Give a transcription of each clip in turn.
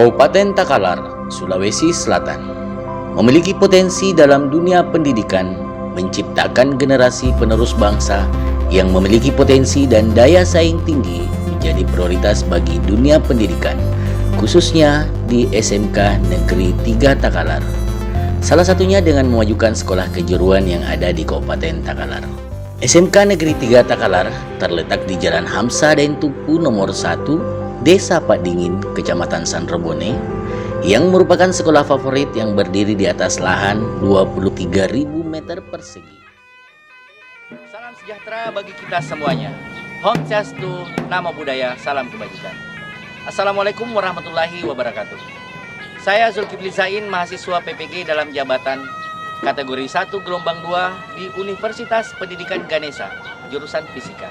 Kabupaten Takalar, Sulawesi Selatan, memiliki potensi dalam dunia pendidikan, menciptakan generasi penerus bangsa yang memiliki potensi dan daya saing tinggi menjadi prioritas bagi dunia pendidikan, khususnya di SMK Negeri 3 Takalar. Salah satunya dengan memajukan sekolah kejuruan yang ada di Kabupaten Takalar. SMK Negeri 3 Takalar terletak di Jalan Hamsa Daeng Tupu nomor 1, Desa Padingin, Kecamatan Sanrebone, yang merupakan sekolah favorit yang berdiri di atas lahan 23.000 meter persegi. Salam sejahtera bagi kita semuanya. Om Swastiastu, Namo Buddhaya, salam kebajikan. Assalamualaikum warahmatullahi wabarakatuh. Saya Zulkifli Zain, mahasiswa PPG dalam jabatan kategori 1 gelombang 2 di Universitas Pendidikan Ganesha, jurusan Fisika.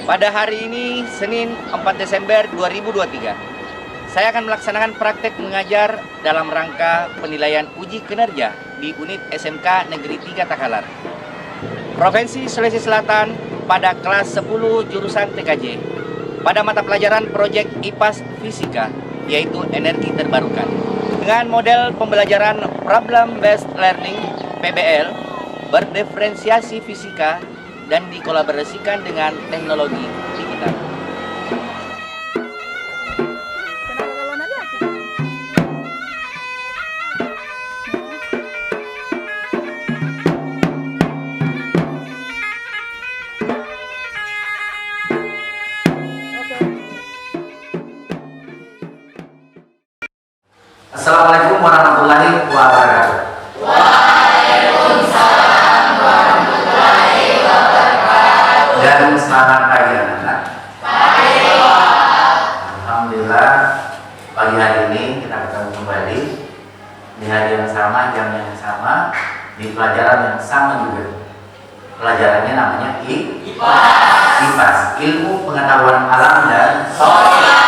Pada hari ini, Senin 4 Desember 2023, saya akan melaksanakan praktek mengajar dalam rangka penilaian uji kinerja di unit SMK Negeri 3 Takalar, Provinsi Sulawesi Selatan pada kelas 10 jurusan TKJ pada mata pelajaran proyek IPAS Fisika, yaitu energi terbarukan. Dengan model pembelajaran Problem Based Learning (PBL) berdiferensiasi fisika dan dikolaborasikan dengan teknologi digital. Assalamualaikum warahmatullahi wabarakatuh. Waalaikumsalam warahmatullahi wabarakatuh. Dan selamat pagi anak-anak. Pagi. Alhamdulillah, pagi hari ini kita ketemu kembali di hari yang sama, jam yang sama, di pelajaran yang sama juga. Pelajarannya namanya IPAS, ilmu pengetahuan alam dan sosial.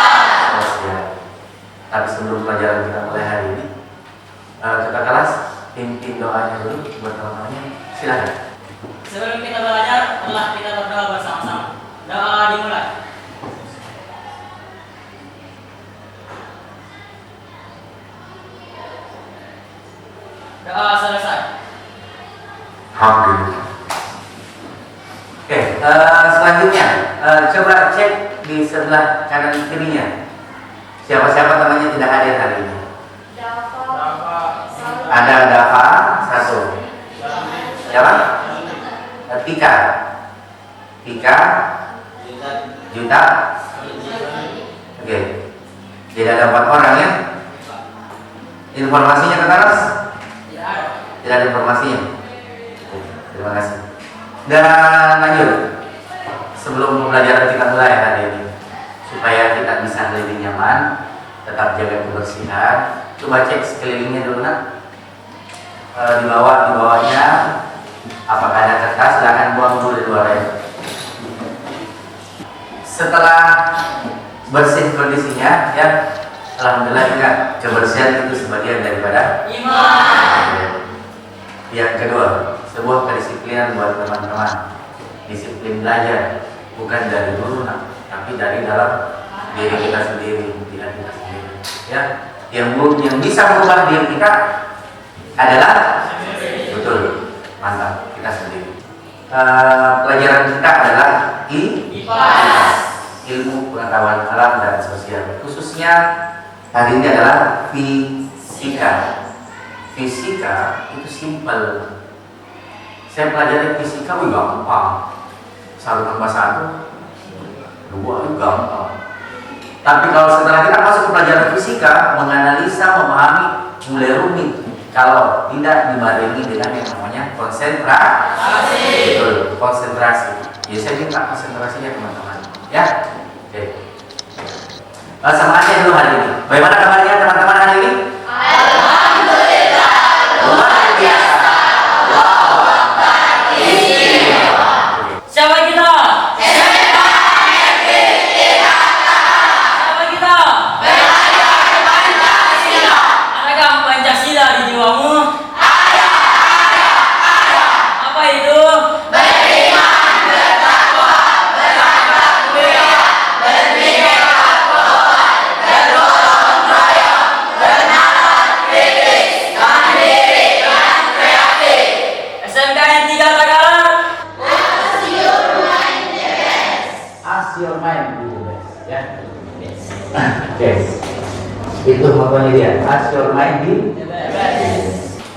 Tapi sebelum pelajaran kita mulai hari ini, kita kelas pimpin doanya dulu buat teman-temannya. Silakan. Sebelum kita belajar, telah kita berdoa bersama-sama. Doa dimulai. Doa selesai. Alhamdulillah. Oke, selanjutnya coba cek di sebelah kanan kirinya. Siapa-siapa namanya tidak hadir hari ini? Ada Dava satu. Siapa? Tika. Juta. Oke. Jadi ada 4 orang ya. Informasinya ke atas? Tidak ada informasinya. Terima kasih. Dan lanjut. Sebelum pembelajaran kita mulai hari ini, supaya kita bisa lebih nyaman, tetap jaga kebersihan. Coba cek sekelilingnya dulu nak. Di bawahnya apakah ada kertas? Silahkan buang dulu di luar ya. Setelah bersih kondisinya ya, alhamdulillah ingat kebersihan itu sebagian daripada iman. Yang kedua, sebuah kedisiplinan buat teman-teman. Disiplin belajar bukan dari guru nak, tapi dari dalam diri kita sendiri, tidak kita sendiri. Ya, yang bisa merubah diri kita adalah betul, mantap, kita sendiri. Pelajaran kita adalah IPAS, ilmu pengetahuan alam dan sosial. Khususnya hari ini adalah fisika. Fisika itu simpel. Saya pelajari fisika, gampang. 1 tambah 1 2 itu gampang. Tapi kalau setelah kita masuk ke pelajaran fisika, menganalisa, memahami mulai rumit kalau tidak dibarengi dengan yang namanya konsentrasi. Betul, konsentrasi. Jadi saya minta konsentrasinya teman-teman. Ya, oke. Sama aja dulu hari ini. Bagaimana kabarnya teman-teman hari ini? Alhamdulillah. Luar biasa. Wow, istimewa. Siapa kita? Siapa kita? Belajar Pancasila. Itu motonya dia. Pass your mind di.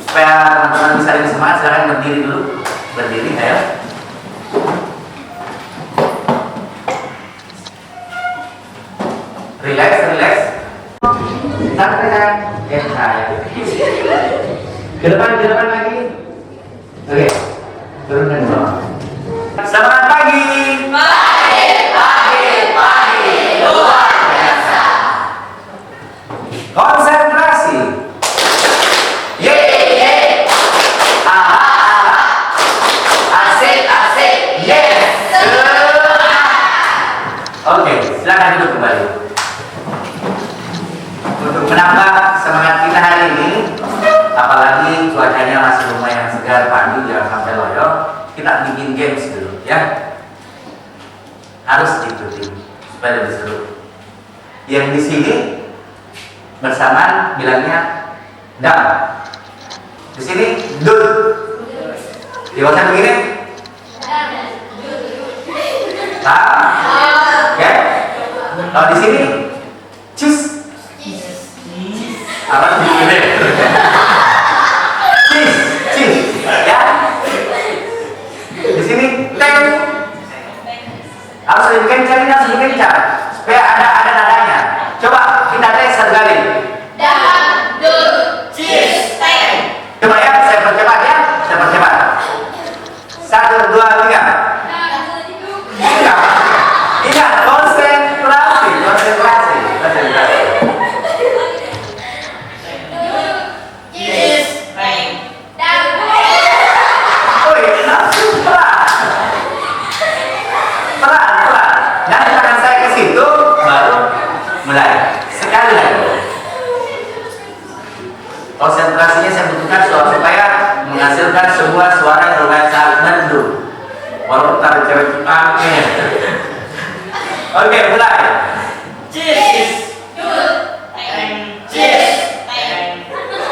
Supaya teman-teman bisa lebih semangat, silakan berdiri dulu. Berdiri, ayo. Relax, relax. Santai kan? Saya. Ke depan lagi. Oke. Turunkan ke bawah. Selamat pagi. Pagi. Luar biasa. Konsentrasi. Ye. Asik. Yes. Oke, silakan duduk kembali. Untuk menambah semangat kita hari ini, apalagi cuacanya masih lumayan segar pagi, jangan sampai loyo, kita bikin games dulu ya. Harus diikuti supaya lebih seru. Yang di sini bersamaan bilangnya dam. Di sini dud. Di WhatsApp begini? Oke. Kalau di sini cus. Apa begini? Cheese, ya. Di sini teng. Harus lebih kencang, supaya ada nadanya. Coba kita tes sekali. Coba ya, saya percepat ya, Satu, dua, tiga. Ingat, konsentrasi. Pelan. Nanti tangan saya ke situ, baru mulai. Sekali lagi. Konsentrasinya saya butuhkan supaya menghasilkan sebuah suara yang lumayan sangat merdu. Walaupun taruh cewek Jepangnya. Oke, mulai.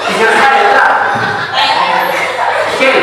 Tiga kali, ulang. Kill.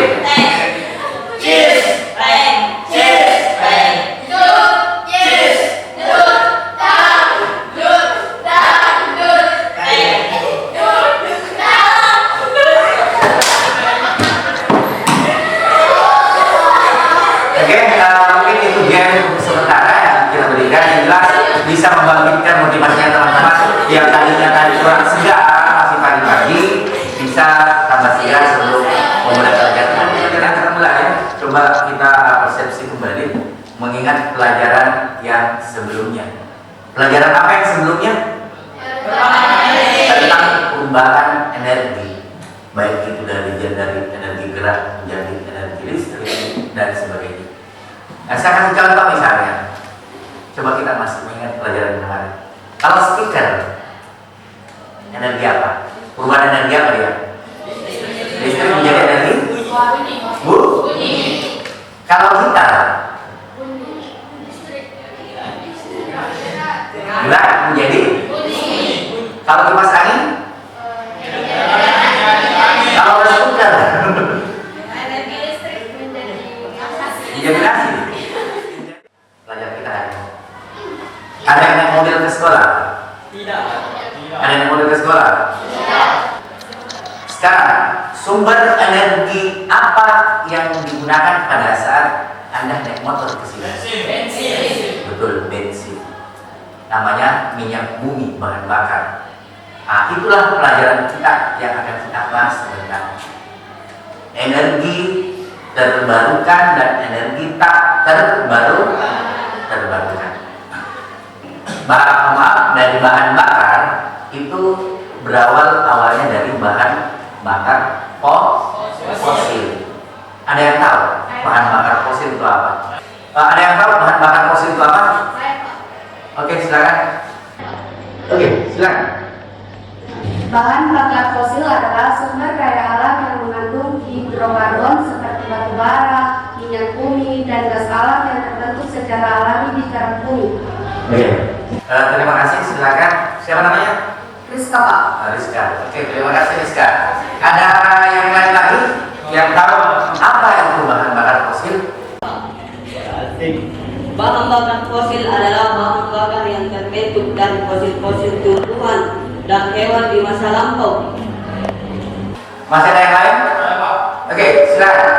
Mungkin itu game sementara yang kita berikan, yang jelas bisa membangkitkan motivasinya teman-teman yang tadi kurang segar masih pagi-pagi, bisa tambah segar sebelum memulai pelajaran. Kita mulai ya. Coba kita persepsi kembali mengingat pelajaran yang sebelumnya. Pelajaran apa yang sebelumnya? Tentang perubahan energi, baik itu dari energi gerak menjadi energi listrik dan sebagainya. Nah, saya kasih contoh misalnya. Coba kita masih mengingat pelajaran kemarin. Kalau speaker, energi apa? Perubahan energi apa dia? Listrik menjadi energi? Bunyi. Kalau gitar, gerak menjadi? Kalau kipas angin? Kalau speaker, menjadi nasi. Pelajar kita hari ini. Ada yang naik mobil ke sekolah? Tidak. Ada yang naik mobil ke sekolah? Tidak. Sekarang, sumber energi apa yang digunakan pada saat Anda naik motor ke sini? Bensin. Betul, bensin. Namanya minyak bumi, bahan bakar. Nah, itulah pelajaran kita yang akan kita bahas tentang energi terbarukan dan energi tak terbarukan. Dari bahan bakar itu awalnya dari bahan bakar fosil. Ada yang tahu bahan bakar fosil itu apa? Ada yang tahu bahan bakar fosil itu apa? Oke, silakan. Oke, silakan. Bahan bakar fosil adalah sumber daya alam yang mengandung hidrokarbon seperti batu bara, minyak bumi, dan gas alam yang terbentuk secara alami di permukaan bumi. Oke. Terima kasih, silakan. Siapa namanya? Rizka, Pak. Rizka. Oke, terima kasih Rizka. Ada yang lain lagi yang tahu apa itu bahan bakar fosil? Bahan bakar fosil adalah bahan bakar yang terbentuk dari fosil-fosil tumbuhan dan hewan di masa lampau. Masih ada yang lain? Oke, silakan.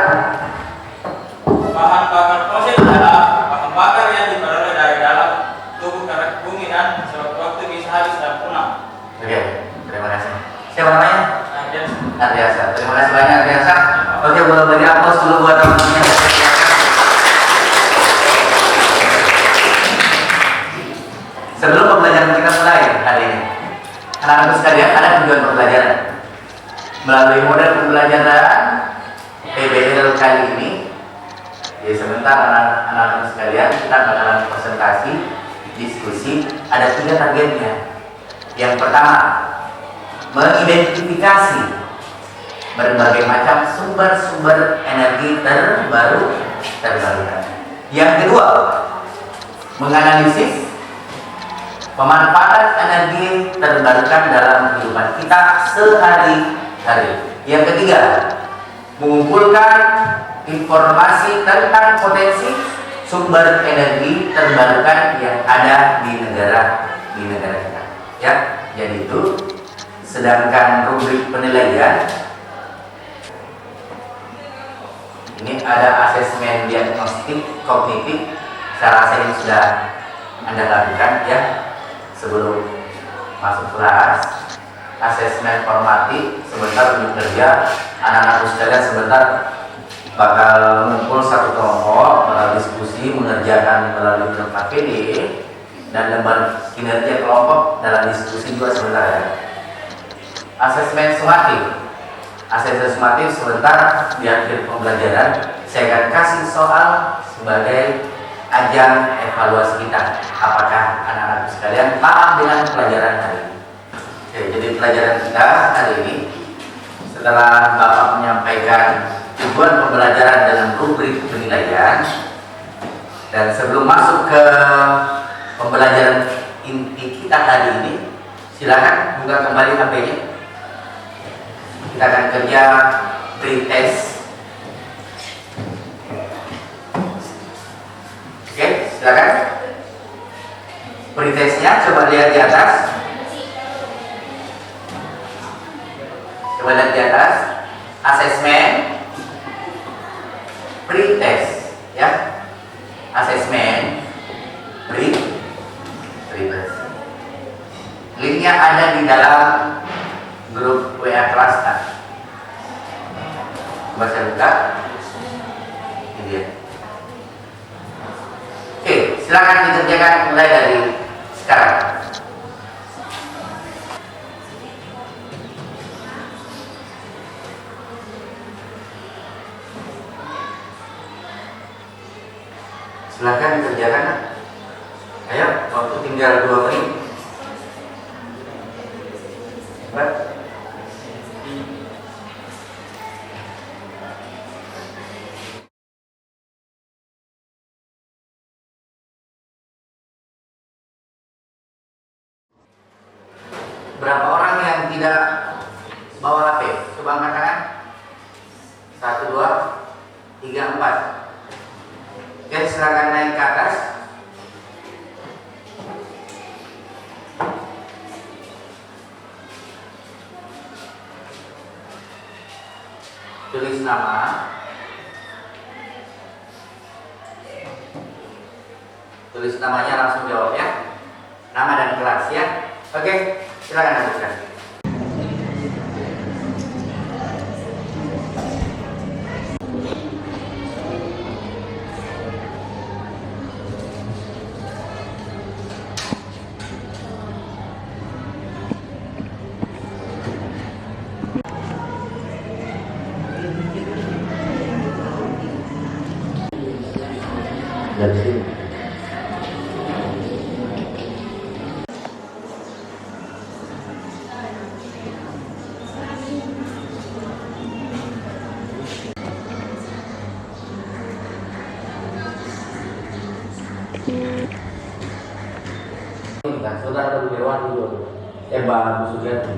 Bahan bakar fosil adalah bahan bakar yang diperoleh dari dalam tubuh kerak bumi dan sewaktu-waktu bisa habis dan punah. Oke, terima kasih. Siapa namanya? Dan Ardiasa. Terima kasih banyak Ardiasa. Oke, boleh beri aplaus dulu buat teman-teman. Sebelum pembelajaran kita mulai hari ini, anak-anak sekalian, ada tujuan pembelajaran. Melalui model pembelajaran PBL kali ini, ya sebentar anak-anak sekalian, kita bakalan presentasi, diskusi. Ada 3 targetnya. Yang pertama, mengidentifikasi berbagai macam sumber-sumber energi terbarukan. Yang kedua, menganalisis pemanfaatan energi terbarukan dalam kehidupan kita sehari-hari. Yang ketiga, mengumpulkan informasi tentang potensi sumber energi terbarukan yang ada di negara kita. Ya, jadi itu. Sedangkan rubrik penilaian ini ada asesmen diagnostik kognitif. Saya rasa ini sudah Anda lakukan ya sebelum masuk kelas. Asesmen formatif sebentar untuk kerja. Anak-anak sekalian sebentar bakal mengumpul satu kelompok melalui diskusi, mengerjakan melalui tempat PD dan lembar kinerja kelompok dalam diskusi juga sebentar ya. Asesmen sumatif. Asesmen sumatif sebentar di akhir pembelajaran saya akan kasih soal sebagai ajang evaluasi kita. Apakah anak-anak sekalian paham dengan pelajaran hari ini? Oke, jadi pelajaran kita hari ini setelah Bapak menyampaikan tujuan pembelajaran dalam rubrik penilaian dan sebelum masuk ke pembelajaran inti kita hari ini, silakan buka kembali HP-nya. Kita akan kerja pretest. Oke, silakan. Pretestnya coba lihat di atas. Coba lihat di atas. Asesmen, pretest, ya. Asesmen, pretest. Linknya ada di dalam grup WA kelas kan. Coba saya buka. Ini dia. Oke, silakan dikerjakan mulai dari sekarang. Silakan dikerjakan. Ayo, waktu tinggal 2 menit. Cepat. Berapa orang yang tidak bawa HP? Coba angkat tangan. 1, 2, 3, 4. Oke, silakan naik ke atas. Tulis nama. Tulis namanya, langsung jawab ya. Nama dan kelas ya. Oke, silakan lanjutkan. Dari sini. Saudara Dewan dulu, Mbak Sugiyati.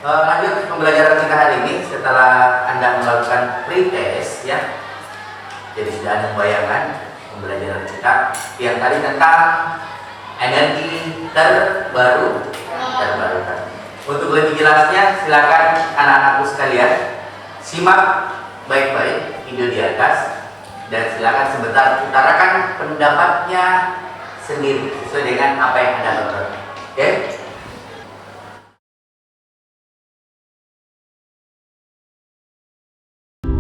Lanjut pembelajaran kita hari ini setelah Anda melakukan pretest ya. Jadi sudah ada bayangan pembelajaran kita yang tadi tentang energi terbarukan. Untuk lebih jelasnya silakan anak-anakku sekalian simak baik-baik video di atas dan silakan sebentar utarakan pendapatnya sendiri sesuai dengan apa yang Anda tonton. Oke?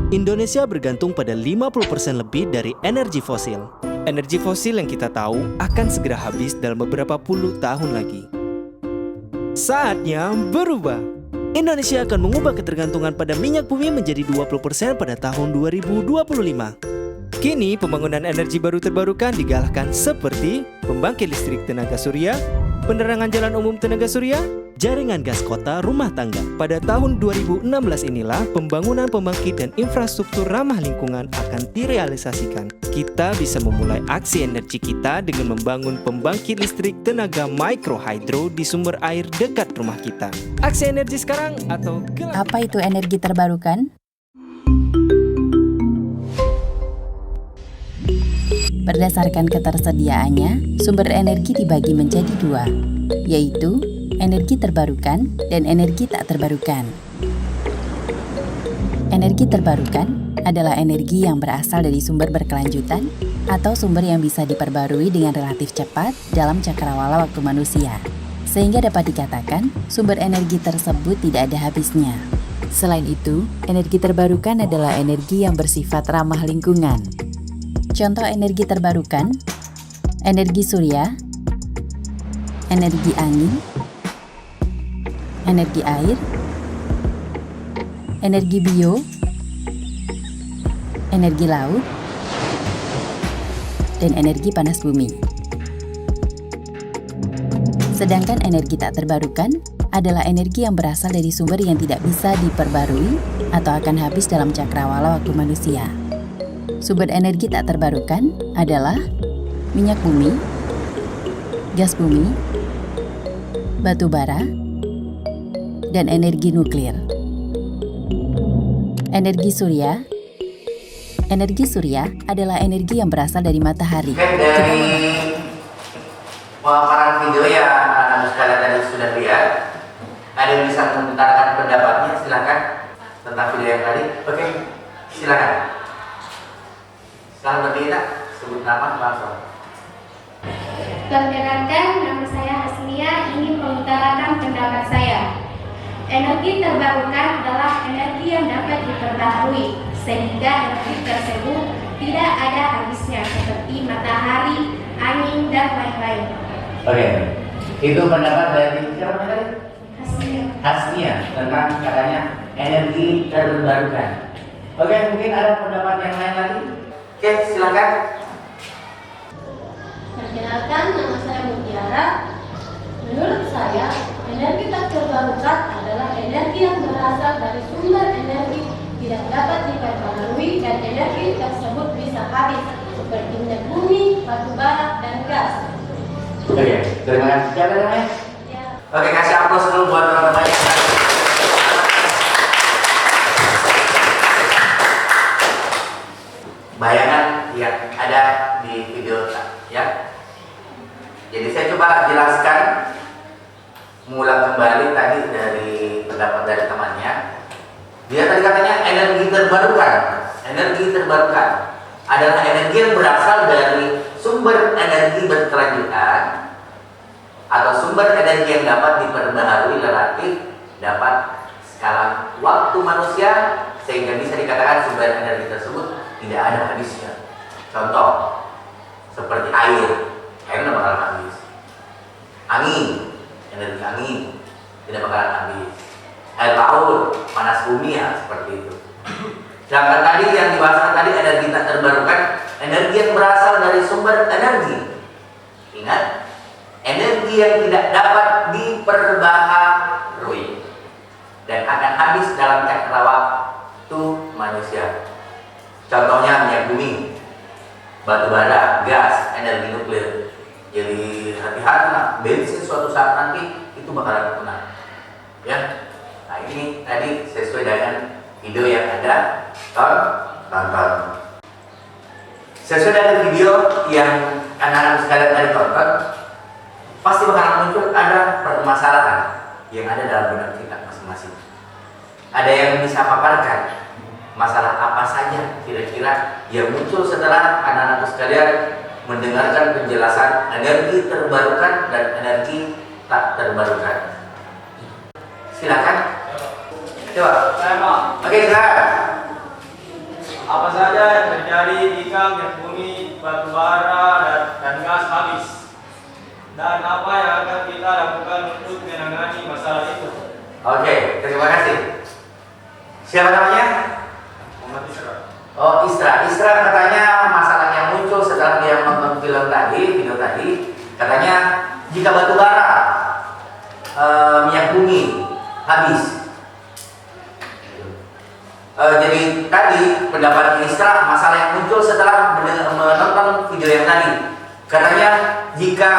Indonesia bergantung pada 50% lebih dari energi fosil. Energi fosil yang kita tahu akan segera habis dalam beberapa puluh tahun lagi. Saatnya berubah. Indonesia akan mengubah ketergantungan pada minyak bumi menjadi 20% pada tahun 2025. Kini pembangunan energi baru terbarukan digalakkan seperti pembangkit listrik tenaga surya, penerangan jalan umum tenaga surya, jaringan gas kota rumah tangga. Pada tahun 2016 inilah pembangunan pembangkit dan infrastruktur ramah lingkungan akan direalisasikan. Kita bisa memulai aksi energi kita dengan membangun pembangkit listrik tenaga mikrohidro di sumber air dekat rumah kita. Aksi energi sekarang atau Apa itu energi terbarukan? Berdasarkan ketersediaannya, sumber energi dibagi menjadi dua, yaitu energi terbarukan dan energi tak terbarukan. Energi terbarukan adalah energi yang berasal dari sumber berkelanjutan atau sumber yang bisa diperbarui dengan relatif cepat dalam cakrawala waktu manusia, sehingga dapat dikatakan sumber energi tersebut tidak ada habisnya. Selain itu, energi terbarukan adalah energi yang bersifat ramah lingkungan. Contoh energi terbarukan, energi surya, energi angin, energi air, energi bio, energi laut, dan energi panas bumi. Sedangkan energi tak terbarukan adalah energi yang berasal dari sumber yang tidak bisa diperbarui atau akan habis dalam cakrawala waktu manusia. Sumber energi tak terbarukan adalah minyak bumi, gas bumi, batu bara, dan energi nuklir. Energi surya adalah energi yang berasal dari matahari. Oke, dari pemaparan video yang anak-anak sekalian tadi sudah lihat, ada yang bisa mengutarakan pendapatnya, silakan tentang video yang tadi. Oke, silakan. Sekarang berdiri, sebut nama langsung. Perkenalkan, nama saya Hasnia, ingin mengutarakan pendapat saya. Energi terbarukan adalah energi yang dapat diperbaharui, sehingga energi tersebut tidak ada habisnya, seperti matahari, angin, dan lain-lain. Oke, itu pendapat dari siapa tadi? Hasnia tentang katanya energi terbarukan. Oke, mungkin ada pendapat yang lain lagi? Oke, silakan. Perkenalkan, nama saya Mutiara. Menurut saya, energi tak terbarukan adalah energi yang berasal dari sumber energi tidak dapat diperbarui dan energi tersebut bisa habis, seperti minyak bumi, batu bara, dan gas. Oke, terima kasih. Siapa namanya? Ya. Oke, kasih aplaus dulu buat teman-teman yang bayangan yang ada di video ya. Jadi saya coba jelaskan, mengulang kembali tadi dari pendapat dari temannya. Dia tadi katanya energi terbarukan. Energi terbarukan adalah energi yang berasal dari sumber energi berkelanjutan atau sumber energi yang dapat diperbaharui relatif dapat skala waktu manusia, sehingga bisa dikatakan sumber energi tersebut tidak ada habisnya. Contoh seperti air tidak bakalan habis. Angin, energi angin tidak bakalan habis. Air laut, panas bumi ya seperti itu. Sedangkan tadi yang dibahas tadi energi tak terbarukan, energi yang berasal dari sumber energi. Ingat, energi yang tidak dapat diperbaharui dan akan habis dalam cakrawala manusia. Contohnya minyak bumi, batu bara, gas, energi nuklir. Jadi hati-hati lah, bensin suatu saat nanti itu bakalan punah. Ya, nah tadi sesuai dengan video yang Anda tonton. Sesuai dengan video yang anak-anak sekalian tadi tonton, pasti bakal muncul ada permasalahan yang ada dalam benak kita masing-masing. Ada yang bisa paparkan masalah apa saja kira-kira yang muncul setelah anak-anak sekalian mendengarkan penjelasan energi terbarukan dan energi tak terbarukan. Silakan. Coba. Saya Pak. Oke, silakan. Apa saja yang terjadi jika minyak bumi, batu bara, dan gas habis? Dan apa yang akan kita lakukan untuk menangani masalah itu? Oke, terima kasih. Siapa namanya? Muhammad Isra. Oh, Isra. Isra katanya masalah yang muncul setelah dia nonton video tadi, katanya jika batu bara, minyak bumi habis. Jadi tadi pendapat Isra, masalah yang muncul setelah menonton video yang tadi, katanya jika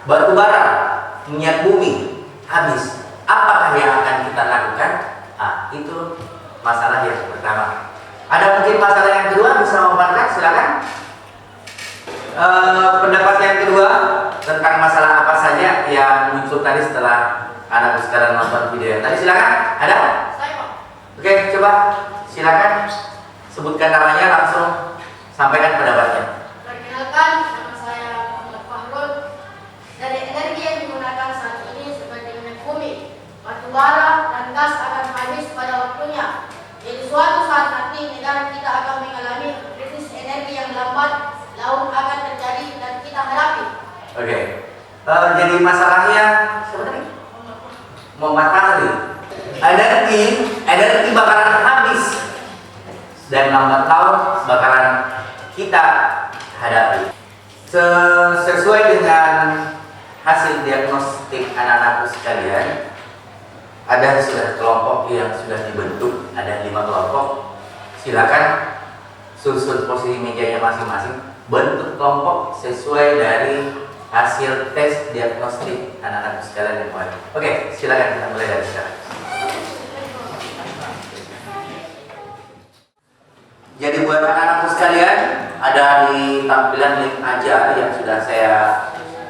batu bara, minyak bumi habis, apakah yang akan kita lakukan? Itu masalah yang pertama. Ada mungkin masalah yang kedua, bisa memaparkan, silakan. Pendapat yang kedua tentang masalah apa saja yang muncul tadi setelah anak sekalian nonton video yang tadi, silakan. Ada? Saya Pak. Oke, coba silakan sebutkan namanya, langsung sampaikan pendapatnya. Perkenalkan, nama saya Muhammad Fahrul. Dari energi yang digunakan saat ini seperti minyak bumi, batu bara, dan gas akan habis pada waktunya. Jadi suatu saat nanti negara kita akan mengalami krisis energi yang lambat laun akan terjadi dan kita hadapi. Oke. Jadi masalahnya sebenarnya Muhammad Fahri. Energi bakalan habis dan lambat laun bakalan kita hadapi. Sesuai dengan hasil diagnostik anak-anakku sekalian, ada sudah kelompok yang sudah dibentuk, ada 5 kelompok. Silakan susun posisi mejanya masing-masing, bentuk kelompok sesuai dari hasil tes diagnostik anak-anak sekalian yang kemarin. Oke, silakan kita mulai dari sekarang. Jadi buat anak-anakku sekalian, ada di tampilan link aja yang sudah saya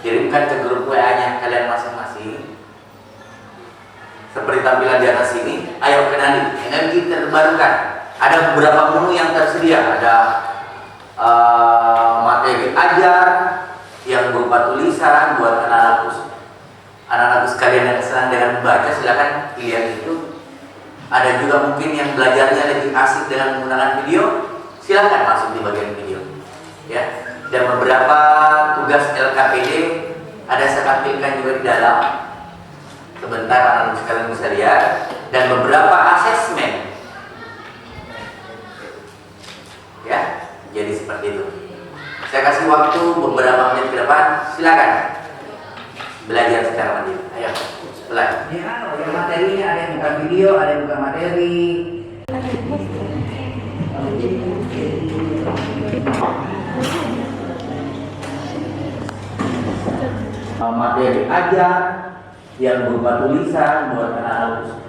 kirimkan ke grup WA-nya kalian masing-masing. Seperti tampilan di atas ini, ayo kenali energi terbarukan. Ada beberapa menu yang tersedia, ada materi ajar yang berupa tulisan buat anak-anak sekalian yang senang dengan membaca, silakan lihat itu. Ada juga mungkin yang belajarnya lebih asik dengan menggunakan video, silakan masuk di bagian video, ya. Dan beberapa tugas LKPD ada saya tampilkan juga di dalam. Sebentar anak-anak sekalian bisa lihat, dan beberapa asesmen, ya. Jadi seperti itu. Saya kasih waktu beberapa menit ke depan, silakan belajar secara mandiri. Ayo, belajar. Ya, yang materinya ada yang bukan video, ada yang bukan materi. Materi ajar yang berupa tulisan buat anak-anak.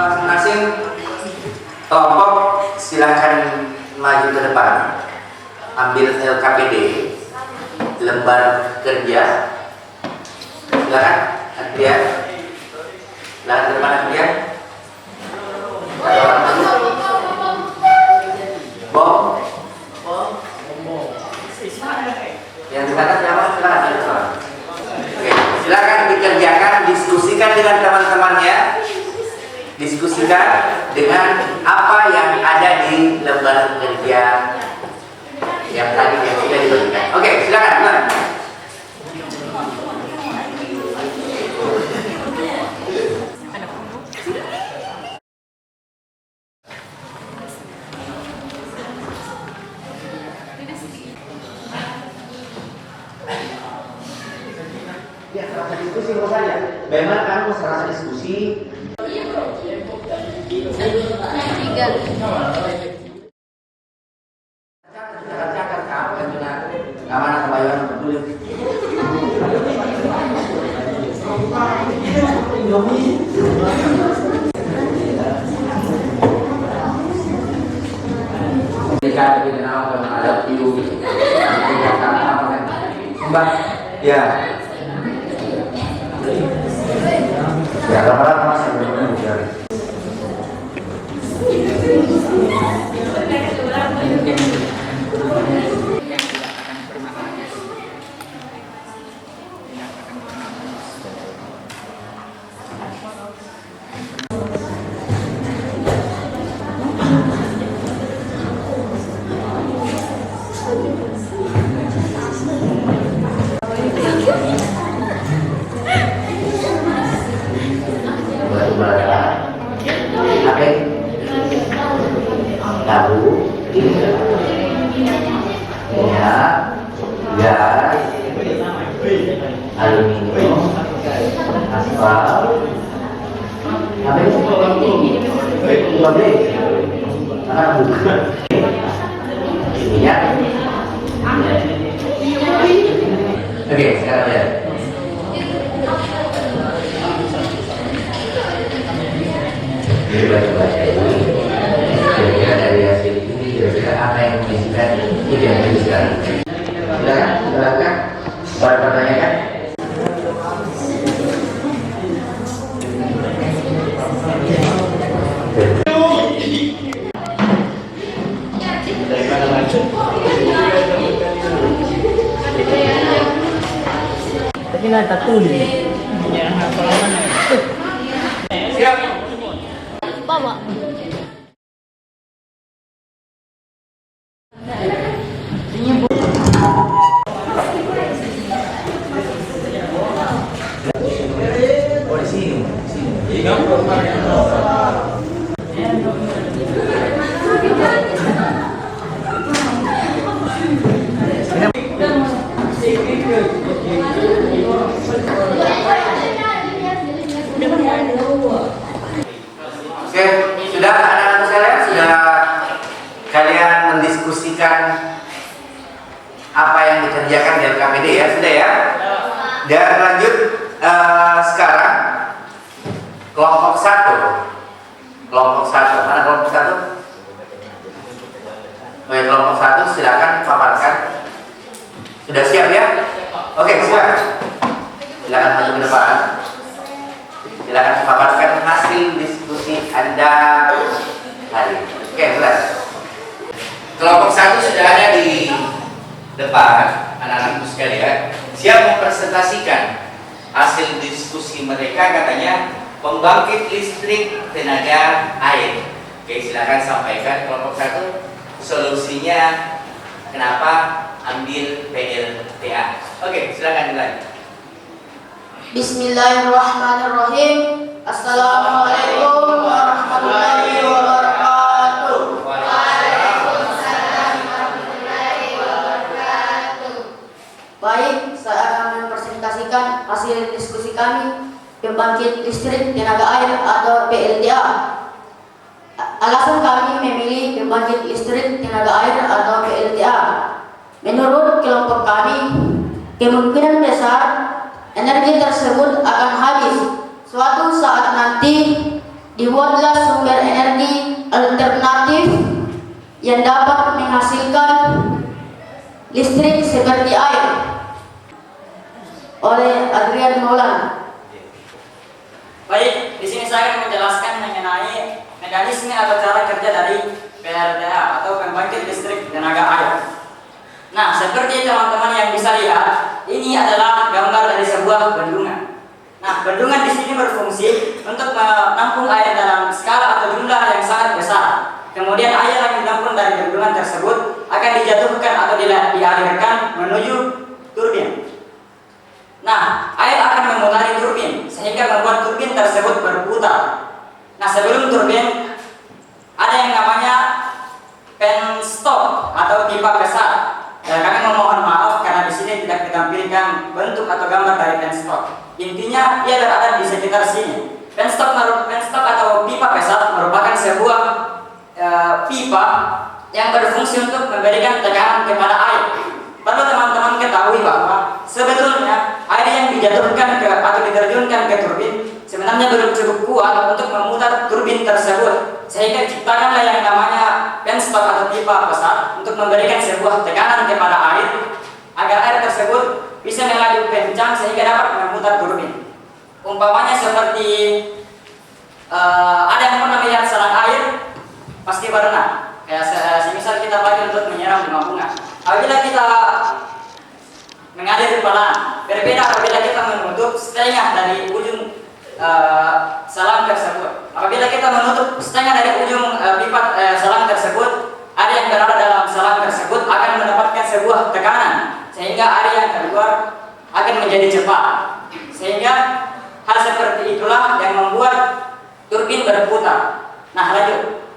Masing-masing kelompok silahkan maju ke depan, ambil LKPD, lembar kerja, silakan Adrian, silakan ke depan Adrian. Bom, yang di sana siapa? Silakan ada soal. Oke, silakan dikerjakan, diskusikan dengan teman-temannya, diskusikan dengan apa yang ada di lembar kerja yang tadi yang sudah dibagikan. Oke, silakan. Ya, kalau diskusi saja. Bagaimana kamu serasa Keamanan kebayaan betul. Jika dikenal dengan ada view, Mbak, ya. Ya, lama-lama masih belum mencari. Tahu, minyak, gas, aluminium, aspal, apa itu? Babe, bukan. Minyak. Oke, sekarang lihat. Jadi baca-baca ini. Kira-kira dari hasil ini kira-kira apa yang membedakan ide yang berbeda. Silakan, berpertanyaan. Tapi nanti tulis. Ya, hafalaman. Siap. Bawa. Oh, di sini. Oke, sudah anak-anak sekalian, sudah kalian mendiskusikan apa yang dikerjakan di LKPD ya, sudah ya. Dan lanjut sekarang kelompok 1. Kelompok 1, mana kelompok 1? Oke, kelompok 1 silakan paparkan. Sudah siap ya? Oke, silakan. Silakan maju ke depan. Silakan paparkan hasil diskusi Anda hari ini. Oke, jelas. Kelompok 1 sudah ada di depan, anak-anakku sekalian. Siap mempresentasikan hasil diskusi mereka, katanya pembangkit listrik tenaga air. Oke, silakan sampaikan kelompok 1 solusinya kenapa ambil PLTA. Oke, silakan mulai. Bismillahirrahmanirrahim. Assalamualaikum warahmatullahi wabarakatuh. Baik, saya akan mempresentasikan hasil diskusi kami pembangkit listrik tenaga air atau PLTA. Alasan kami memilih pembangkit listrik tenaga air atau PLTA. Menurut kelompok kami, kemungkinan besar energi tersebut akan habis suatu saat nanti. Dibuatlah sumber energi alternatif yang dapat menghasilkan listrik seperti air. Oleh Adrian Molan. Baik, di sini saya akan menjelaskan mengenai mekanisme atau cara kerja dari PLTA atau pembangkit listrik tenaga air. Nah, seperti teman-teman yang bisa lihat, ini adalah gambar dari sebuah bendungan. Nah, bendungan di sini berfungsi untuk menampung air dalam skala atau jumlah yang sangat besar. Kemudian air yang ditampung dari bendungan tersebut akan dijatuhkan atau dialirkan menuju turbin. Nah, air akan memutari turbin sehingga membuat turbin tersebut berputar. Nah, sebelum turbin ada yang namanya penstop atau pipa besar. Kami memohon maaf karena di sini tidak ditampilkan bentuk atau gambar dari penstop. Intinya ia berada di sekitar sini. Penstop atau pipa pesat merupakan sebuah pipa yang berfungsi untuk memberikan tekanan kepada air. Perlu teman-teman ketahui bahwa sebetulnya air yang dijatuhkan atau diterjunkan ke turbin sebenarnya belum cukup kuat untuk memutar turbin tersebut, sehingga diciptakanlah yang namanya penstop atau pipa pesat untuk memberikan sebuah tekanan kepada air agar air tersebut bisa melaju kencang sehingga dapat memutar turbin. Umpamanya seperti ada yang pernah melihat selang air pasti berenang. Semisal kita pakai untuk menyiram bunga-bunga. Apabila kita mengalir pelan, berbeda apabila kita menutup setengah dari ujung selang tersebut. Apabila kita menutup setengah dari ujung pipa selang tersebut, air yang berada dalam selang tersebut akan mendapatkan sebuah tekanan, sehingga air yang keluar akan menjadi cepat. Sehingga hal seperti itulah yang membuat turbin berputar. Nah, lanjut.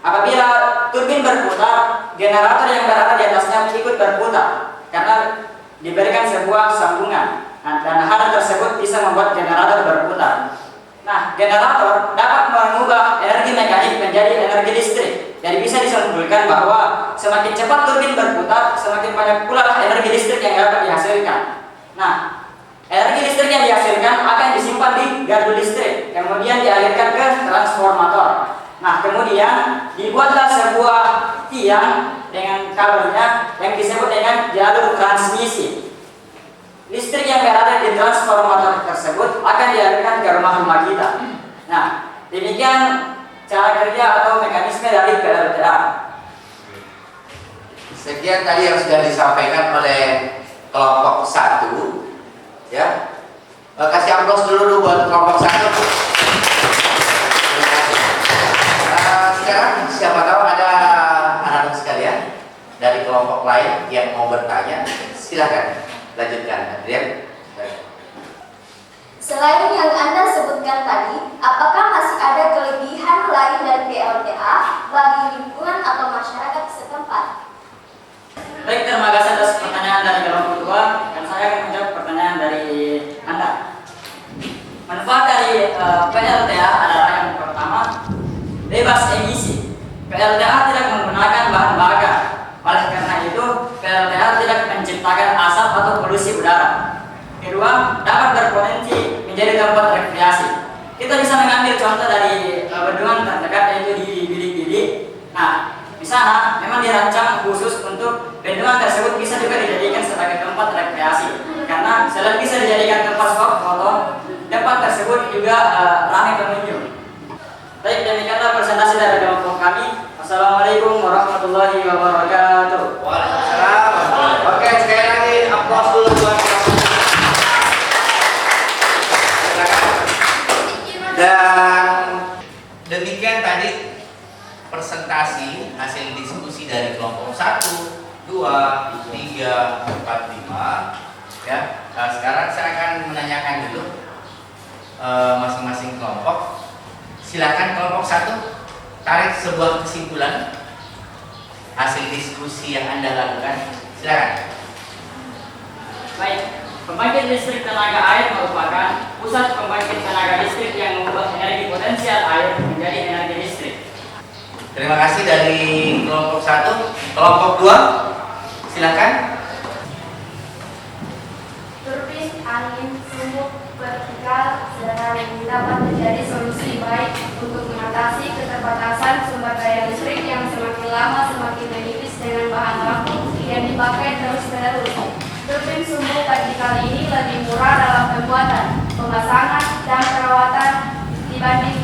Apabila turbin berputar, generator yang berada di atasnya ikut berputar karena diberikan sebuah sambungan. Nah, dan hal tersebut bisa membuat generator berputar. Nah, generator dapat mengubah energi mekanik menjadi energi listrik. Jadi bisa disimpulkan bahwa semakin cepat turbin berputar, semakin banyak pula energi listrik yang dapat dihasilkan. Nah, energi listrik yang dihasilkan akan disimpan di gardu listrik, kemudian dialirkan ke transformator. Nah, kemudian dibuatlah sebuah tiang dengan kabelnya yang disebut dengan jalur transmisi. Listrik yang berada di transformator tersebut akan dialirkan ke rumah-rumah kita. Nah, demikian cara kerja atau mekanisme dari PLTA. Sekian tadi yang sudah disampaikan oleh kelompok 1, ya. Kasih aplaus dulu buat kelompok 1. Sekarang siapa tahu ada anak-anak sekalian dari kelompok lain yang mau bertanya, silakan lanjutkan, Adrian. Selain yang Anda sebutkan tadi, apakah masih ada kelebihan lain dari PLTA bagi lingkungan atau masyarakat setempat? Baik, terima kasih atas pertanyaan dari kelompok 2, dan saya akan menjawab pertanyaan dari Anda. Manfaat dari PLTA adalah yang pertama, bebas emisi. PLTA tidak menggunakan bahan bakar. Oleh karena itu, PLTA tidak menciptakan asap atau polusi udara. Kedua, dapat berpotensi menjadi tempat rekreasi. Kita bisa mengambil contoh dari bendungan terdekat, yaitu di Bilik-Bilik. Nah, di sana memang dirancang khusus untuk bendungan tersebut bisa juga dijadikan sebagai tempat rekreasi. Karena selain bisa dijadikan tempat spot foto, tempat tersebut juga ramai pengunjung. Baik, demikianlah presentasi dari kelompok kami. Assalamualaikum warahmatullahi wabarakatuh. Waalaikumsalam. Oke, sekali lagi aplaus dulu buat dan demikian tadi presentasi hasil diskusi dari kelompok 1, 2, 3, 4, 5. Ya, sekarang saya akan menanyakan dulu masing-masing kelompok. Silakan kelompok 1 tarik sebuah kesimpulan hasil diskusi yang Anda lakukan. Silakan. Baik, pembangkit listrik tenaga air merupakan pusat pembangkit tenaga listrik yang mengubah energi potensial air menjadi energi listrik. Terima kasih dari kelompok 1. Kelompok 2, silakan. Turbin angin sumbu vertikal dapat menjadi solusi baik untuk mengatasi keterbatasan sumber daya listrik yang semakin lama semakin menipis dengan bahan baku yang dipakai terus-menerus. Turbin sumbu vertikal ini lebih murah dalam pembuatan, pemasangan, dan perawatan dibanding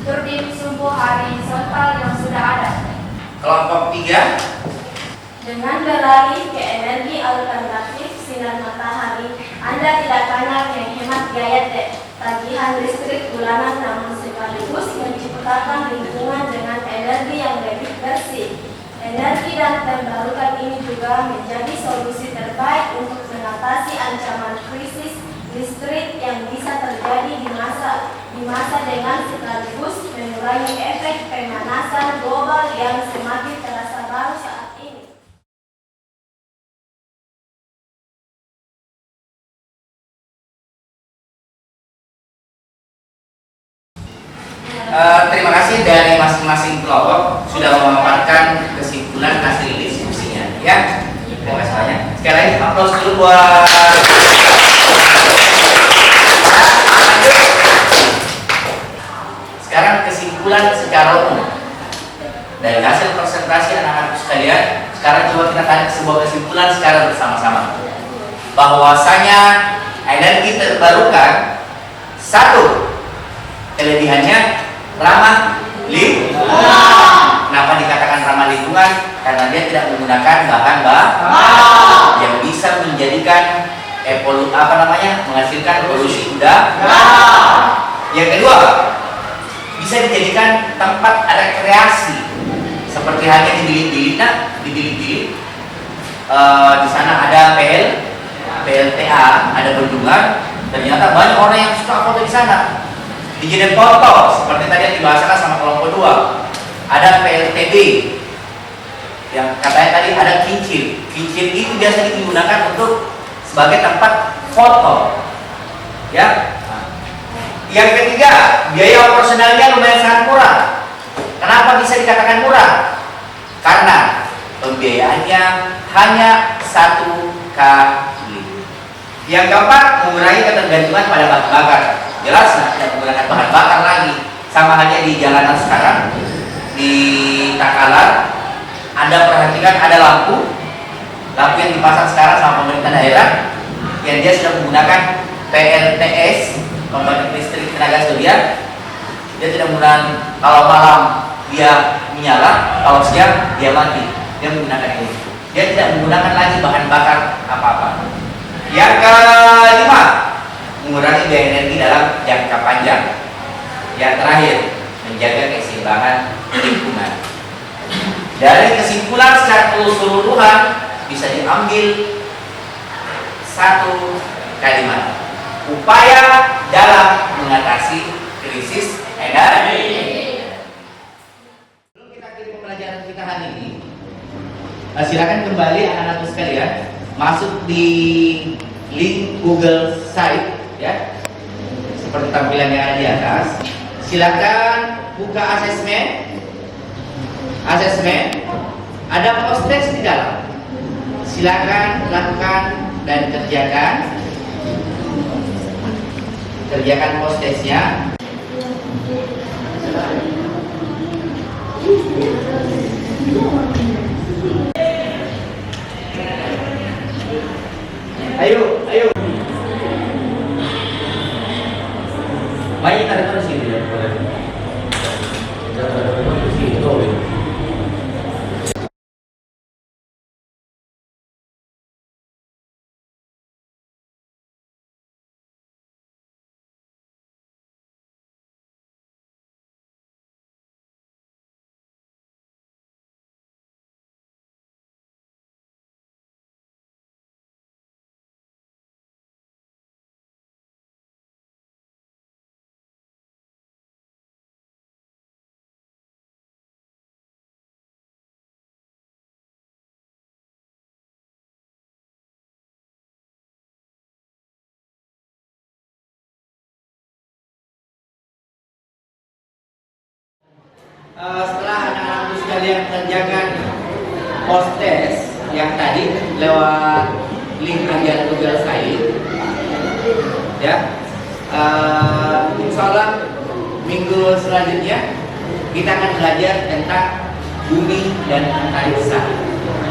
turbin sumbu horizontal yang sudah ada. Kelompok 3. Dengan beralih ke energi alternatif sinar matahari, Anda tidak hanya menghemat biaya tagihan listrik bulanan, namun sekaligus menciptakan lingkungan dengan energi yang lebih bersih. Energi dan terbarukan ini juga menjadi solusi terbaik untuk mengatasi ancaman krisis listrik yang bisa terjadi di masa dengan sekaligus mengurangi efek pemanasan global yang semakin terasa baru saat Terima kasih dari masing-masing kelompok sudah memaparkan kesimpulan hasil diskusinya, ya. Terima kasih banyak. Sekali lagi aplaus dulu buat. Sekarang kesimpulan secara umum dari hasil presentasi anak-anak sekalian. Sekarang coba kita tarik sebuah kesimpulan secara bersama-sama, bahwasanya energi terbarukan, satu, kelebihannya ramah lingkungan. Kenapa dikatakan ramah lingkungan? Karena dia tidak menggunakan bahan yang bisa menjadikan menghasilkan polusi udara. Yang kedua, bisa dijadikan tempat rekreasi, seperti halnya di bilik-bilik. Di sana ada PLTA, ada bendungan. Ternyata banyak orang yang suka foto di sana. Dijadikan foto, seperti tadi yang dibahasakan sama kelompok 2. Ada PLTB, yang katanya tadi ada kincir. Kincir itu biasanya digunakan untuk sebagai tempat foto, ya. Yang ketiga, biaya operasionalnya lumayan sangat murah. Kenapa bisa dikatakan murah? Karena pembiayaannya hanya 1 kali. Yang keempat, mengurangi ketergantungan pada bahan bakar. Jelas tidak menggunakan bahan bakar lagi. Sama halnya di jalanan sekarang, di Takalar, Anda perhatikan ada lampu yang dipasang sekarang sama pemerintah daerah, yang dia sudah menggunakan PLTS, pembangkit listrik tenaga surya. Dia tidak menggunakan, kalau malam dia menyala, kalau siang dia mati. Dia menggunakan ini. Dia tidak menggunakan lagi bahan bakar apa-apa. Yang kelima, mengurangi biaya energi dalam jangka panjang. Yang terakhir, menjaga keseimbangan lingkungan. Dari kesimpulan secara keseluruhan bisa diambil satu kalimat: upaya dalam mengatasi krisis energi. Sebelum kita akhiri pembelajaran kita hari ini, silakan kembali anak-anak sekalian masuk di link Google Site, ya, seperti tampilan yang ada di atas. Silakan buka asesmen, ada post-test di dalam. Silakan lakukan dan kerjakan post-testnya. Ayo. Baik, ada terus ini ya. Setelah anak-anak sekalian kerjakan post test yang tadi lewat link kajian Google Site, ya, insya Allah minggu selanjutnya kita akan belajar tentang bumi dan antariksa.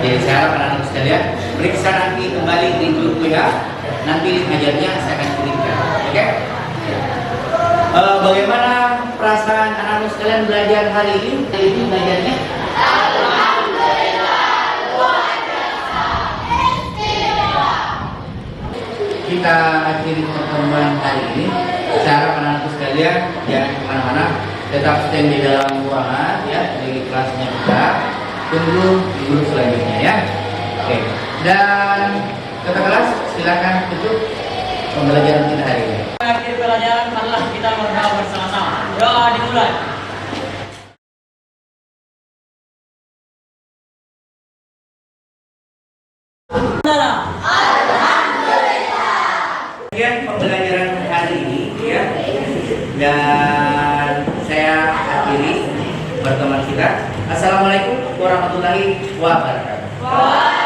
Jadi saya harap anak-anak sekalian periksa nanti kembali di grup WA, nanti link ajarnya saya akan kirimkan. Oke? Bagaimana perasaan anak-anak sekalian belajar hari ini? Belajarnya? Alhamdulillah, luar biasa, istimewa. Kita akhiri pertemuan hari ini. Saya harap anak-anak sekalian jangan kemana-mana, tetap stand di dalam ruangan, ya, di kelasnya kita. Tunggu di grup selanjutnya, ya. Oke. Dan ketua kelas silakan tutup pembelajaran kita hari ini. Akhir pelajaran, marilah kita berdoa bersama-sama. Doa dimulai. Sekian pembelajaran hari ini, ya. Dan saya berteman kita. Assalamualaikum warahmatullahi wabarakatuh.